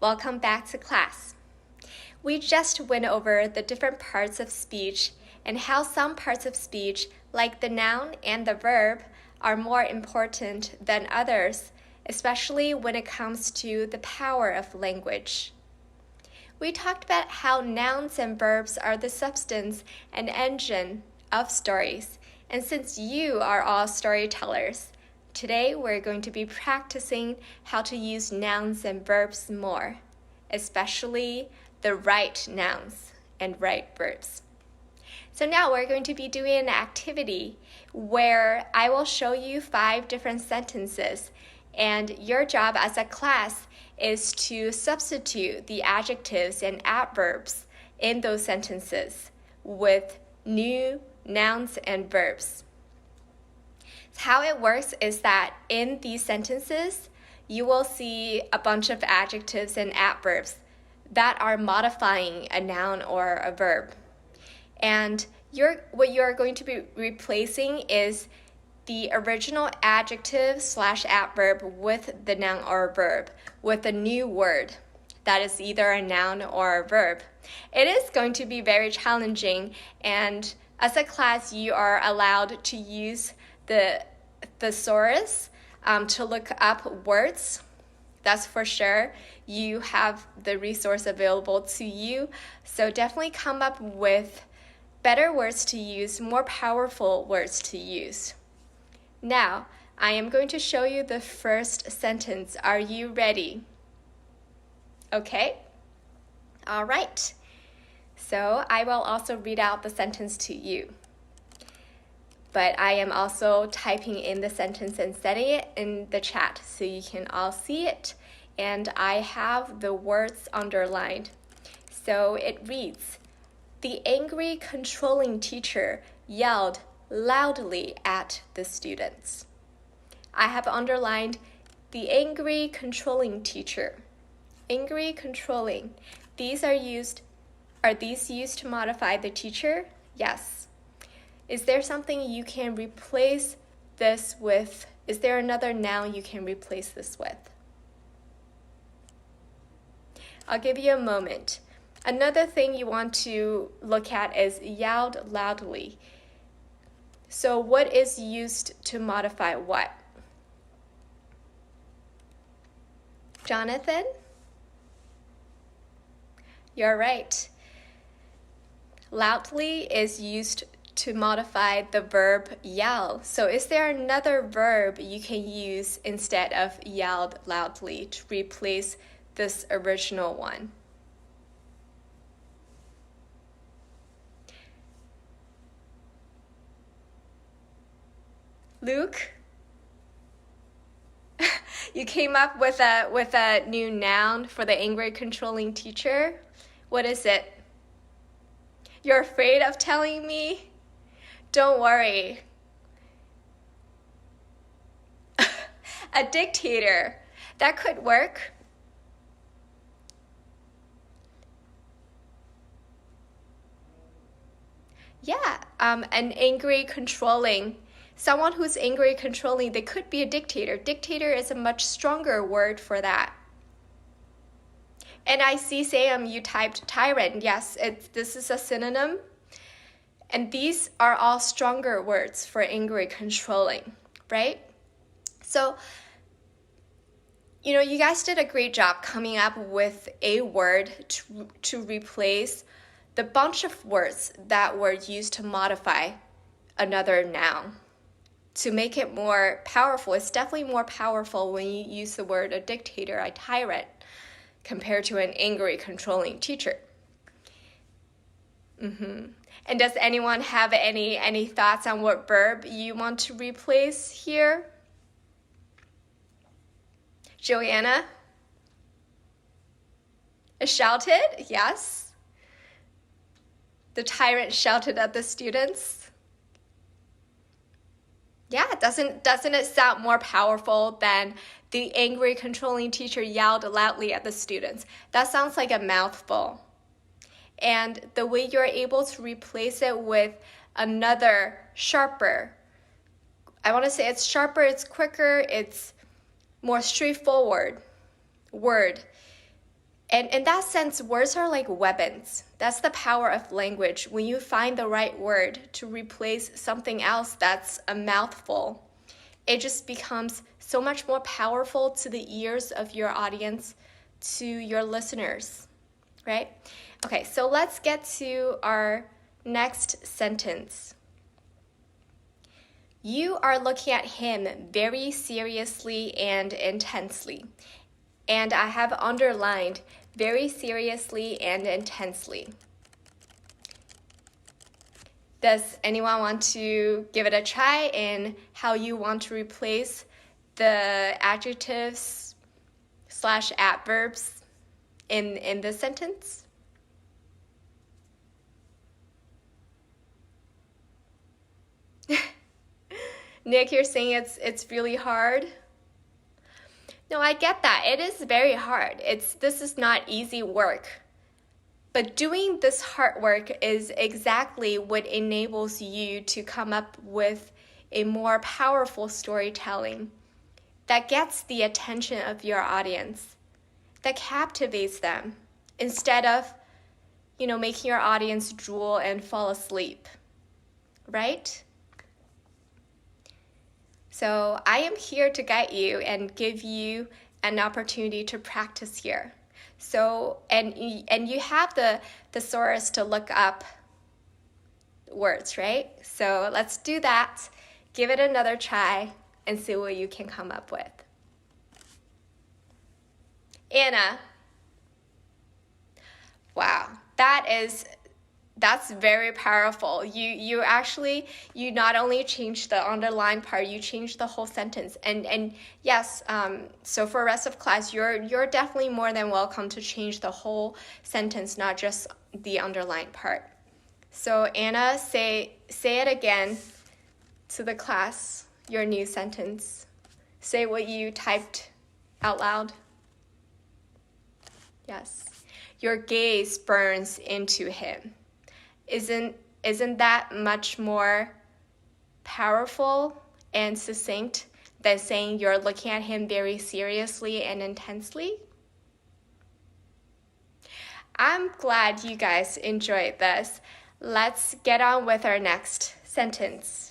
Welcome back to class. We just went over the different parts of speech and how some parts of speech, like the noun and the verb, are more important than others, especially when it comes to the power of language. We talked about how nouns and verbs are the substance and engine of stories, and since you are all storytellers, today we're going to be practicing how to use nouns and verbs more, especially the right nouns and right verbs. So now we're going to be doing an activity where I will show you 5 different sentences, and your job as a class is to substitute the adjectives and adverbs in those sentences with new nouns and verbs. How it works is that in these sentences, you will see a bunch of adjectives and adverbs that are modifying a noun or a verb. And what you're going to be replacing is the original adjective/adverb with the noun or verb with a new word that is either a noun or a verb. It is going to be very challenging, and as a class, you are allowed to use the thesaurus to look up words. That's for sure. You have the resource available to you, so definitely come up with better words to use, more powerful words to use. Now, I am going to show you the first sentence. Are you ready? Okay? All right. So I will also read out the sentence to you. But I am also typing in the sentence and setting it in the chat so you can all see it. And I have the words underlined. So it reads, "The angry, controlling teacher yelled loudly at the students." I have underlined the angry, controlling teacher. Angry, controlling. Are these used to modify the teacher? Yes. Is there something you can replace this with? Is there another noun you can replace this with? I'll give you a moment. Another thing you want to look at is yelled loudly. So what is used to modify what? Jonathan? You're right. Loudly is used to modify the verb yell. So is there another verb you can use instead of yelled loudly to replace this original one? Luke? You came up with a new noun for the angry, controlling teacher. What is it? You're afraid of telling me? Don't worry. A dictator. That could work. Yeah, an angry, controlling. Someone who's angry, controlling, they could be a dictator. Dictator is a much stronger word for that. And I see, Sam, you typed tyrant. Yes, this is a synonym. And these are all stronger words for angry, controlling, right? So, you guys did a great job coming up with a word to replace the bunch of words that were used to modify another noun. To make it more powerful, it's definitely more powerful when you use the word a dictator, a tyrant, compared to an angry, controlling teacher. And does anyone have any thoughts on what verb you want to replace here? Joanna? Shouted? Yes. The tyrant shouted at the students. Yeah, doesn't it sound more powerful than the angry, controlling teacher yelled loudly at the students? That sounds like a mouthful. And the way you're able to replace it with another sharper, I want to say it's sharper, it's quicker, it's more straightforward word And in that sense, words are like weapons. That's the power of language. When you find the right word to replace something else that's a mouthful, it just becomes so much more powerful to the ears of your audience, to your listeners, right? Okay, so let's get to our next sentence. You are looking at him very seriously and intensely. And I have underlined very seriously and intensely. Does anyone want to give it a try in how you want to replace the adjectives / adverbs in this sentence? Nick, you're saying it's really hard? No, I get that. It is very hard. This is not easy work. But doing this hard work is exactly what enables you to come up with a more powerful storytelling that gets the attention of your audience, that captivates them, instead of, making your audience drool and fall asleep, right? So I am here to guide you and give you an opportunity to practice here. So, and you have the thesaurus to look up words, right? So let's do that. Give it another try and see what you can come up with. Anna. Wow, that's very powerful. You not only changed the underlined part, you changed the whole sentence. And yes, so for the rest of class, you're definitely more than welcome to change the whole sentence, not just the underlined part. So Anna, say it again to the class, your new sentence. Say what you typed out loud. Yes. Your gaze burns into him. Isn't that much more powerful and succinct than saying you're looking at him very seriously and intensely? I'm glad you guys enjoyed this. Let's get on with our next sentence.